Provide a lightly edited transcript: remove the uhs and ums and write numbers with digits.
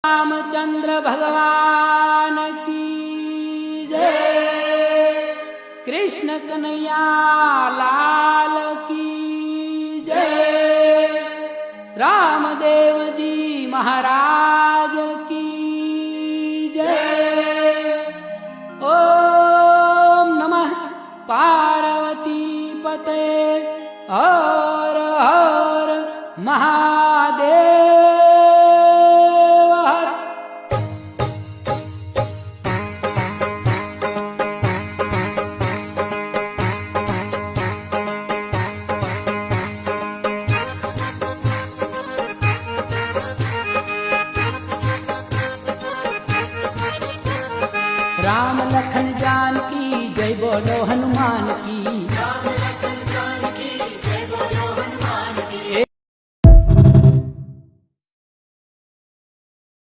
रामचंद्र भगवान की जय। कृष्ण कन्हैया लाल की जय। रामदेव जी महाराज की जय। ओम नमः पार्वती पते हर हर महादेव हर। राम लखन जानकी जय बोलो हनुमान की।